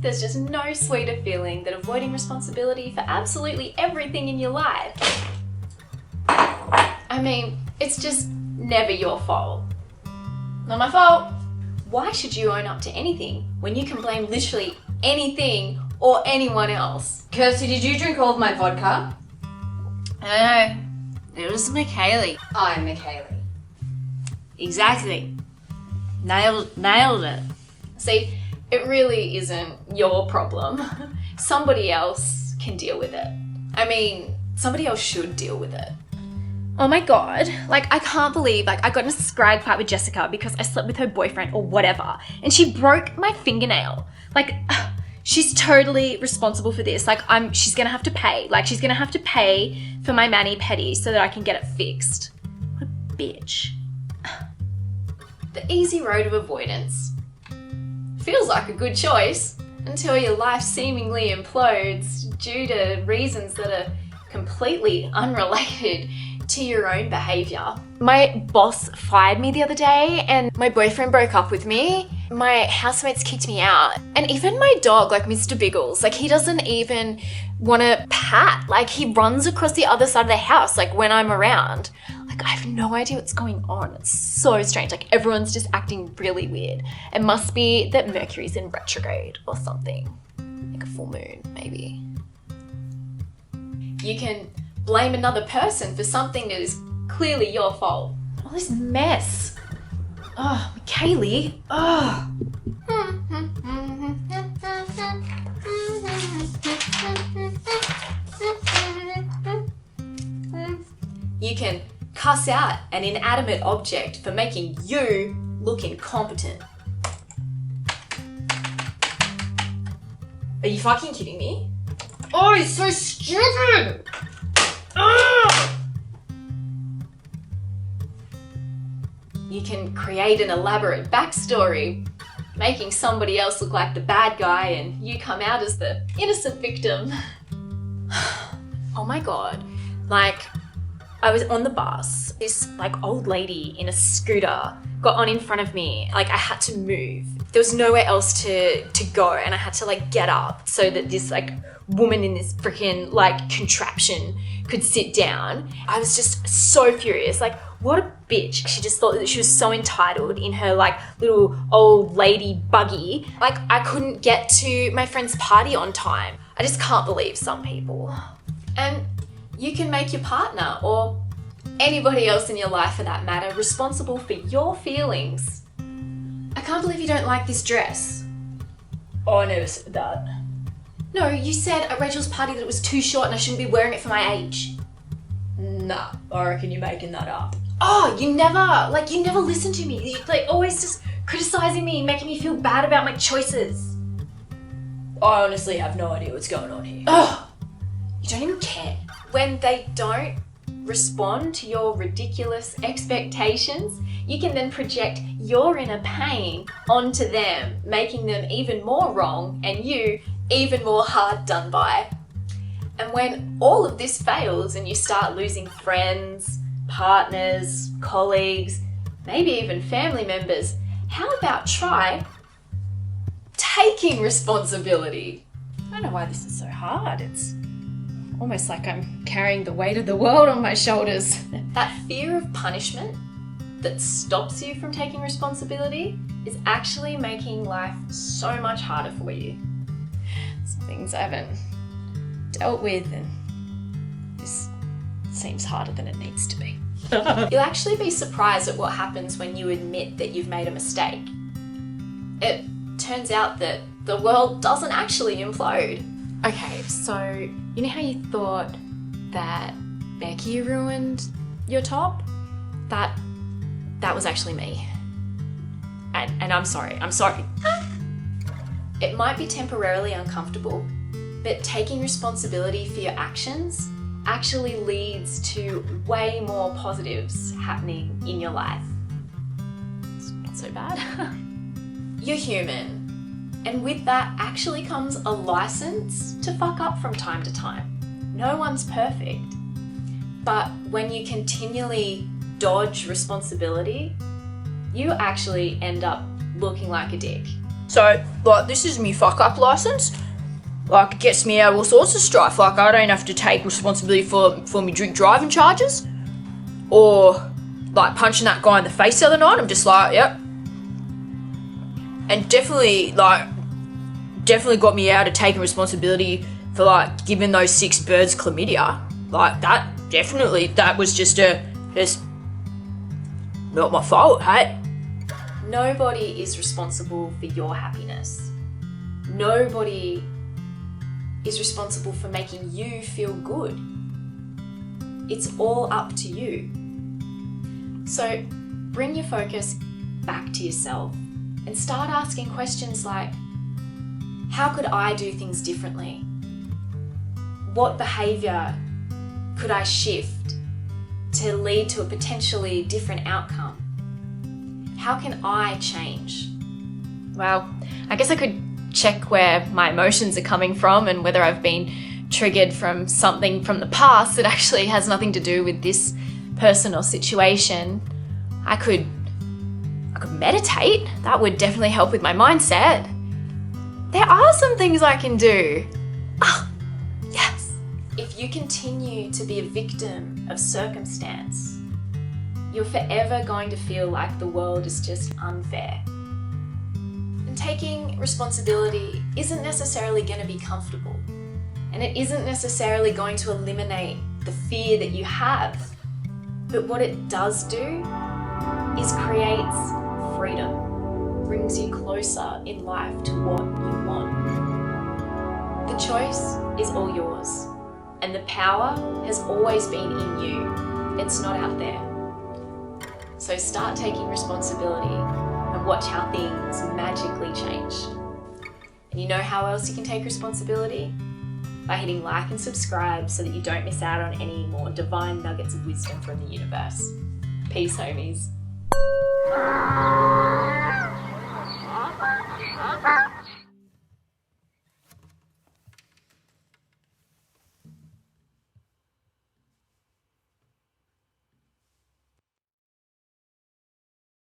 There's just no sweeter feeling than avoiding responsibility for absolutely everything in your life. I mean, it's just never your fault. Not my fault. Why should you own up to anything when you can blame literally anything or anyone else? Kirsty, did you drink all of my vodka? I don't know. It was Michaeli. I'm Michaeli. Exactly. Nailed it. See, it really isn't your problem. Somebody else can deal with it. I mean, somebody else should deal with it. Oh my god, like I can't believe like I got in a scrag fight with Jessica because I slept with her boyfriend or whatever and she broke my fingernail. Like she's totally responsible for this. Like she's gonna have to pay. Like she's gonna have to pay for my mani-pedi so that I can get it fixed. What a bitch. The easy road of avoidance. Feels like a good choice until your life seemingly implodes due to reasons that are completely unrelated to your own behaviour. My boss fired me the other day and my boyfriend broke up with me. My housemates kicked me out. And even my dog, like Mr. Biggles, like he doesn't even want to pat. Like he runs across the other side of the house like when I'm around. Like I have no idea what's going on. It's so strange. Like everyone's just acting really weird. It must be that Mercury's in retrograde or something. Like a full moon, maybe. You can blame another person for something that is clearly your fault. All this mess. Oh, Kaylee. Oh. You can cuss out an inanimate object for making you look incompetent. Are you fucking kidding me? Oh, it's so stupid! You can create an elaborate backstory, making somebody else look like the bad guy and you come out as the innocent victim. Oh my god. Like, I was on the bus. This like old lady in a scooter got on in front of me. Like I had to move. There was nowhere else to go and I had to like get up so that this like woman in this freaking like contraption could sit down. I was just so furious. Like what a bitch. She just thought that she was so entitled in her like little old lady buggy. Like I couldn't get to my friend's party on time. I just can't believe some people. And you can make your partner or anybody else in your life for that matter responsible for your feelings. I can't believe you don't like this dress. Oh, I never said that. No, you said at Rachel's party that it was too short and I shouldn't be wearing it for my age. Nah, I reckon you're making that up. Oh, you never listen to me. You're like always just criticizing me, making me feel bad about my choices. I honestly have no idea what's going on here. Oh, you don't even care. When they don't respond to your ridiculous expectations, you can then project your inner pain onto them, making them even more wrong and you even more hard done by. And when all of this fails and you start losing friends, partners, colleagues, maybe even family members, how about try taking responsibility? I don't know why this is so hard. It's almost like I'm carrying the weight of the world on my shoulders. That fear of punishment that stops you from taking responsibility is actually making life so much harder for you. Some things I haven't dealt with and this seems harder than it needs to be. You'll actually be surprised at what happens when you admit that you've made a mistake. It turns out that the world doesn't actually implode. Okay, so you know how you thought that Becky ruined your top? That was actually me. And I'm sorry. It might be temporarily uncomfortable, but taking responsibility for your actions actually leads to way more positives happening in your life. It's not so bad. You're human. And with that actually comes a license to fuck up from time to time. No one's perfect. But when you continually dodge responsibility, you actually end up looking like a dick. So, like, this is me fuck up license. Like, it gets me out of all sorts of strife. Like, I don't have to take responsibility for me drink driving charges. Or, like, punching that guy in the face the other night. I'm just like, yep. And definitely got me out of taking responsibility for, like, giving those 6 birds chlamydia. Like, that was just not my fault, hey? Nobody is responsible for your happiness. Nobody is responsible for making you feel good. It's all up to you. So bring your focus back to yourself and start asking questions like, how could I do things differently? What behaviour could I shift to lead to a potentially different outcome? How can I change? Well, I guess I could check where my emotions are coming from and whether I've been triggered from something from the past that actually has nothing to do with this person or situation. I could meditate. That would definitely help with my mindset. There are some things I can do. Yes. If you continue to be a victim of circumstance, you're forever going to feel like the world is just unfair. And taking responsibility isn't necessarily going to be comfortable. And it isn't necessarily going to eliminate the fear that you have. But what it does do is creates freedom, brings you closer in life to what you want. The choice is all yours, and the power has always been in you. It's not out there. So start taking responsibility and watch how things magically change. And you know how else you can take responsibility? By hitting like and subscribe so that you don't miss out on any more divine nuggets of wisdom from the universe. Peace, homies.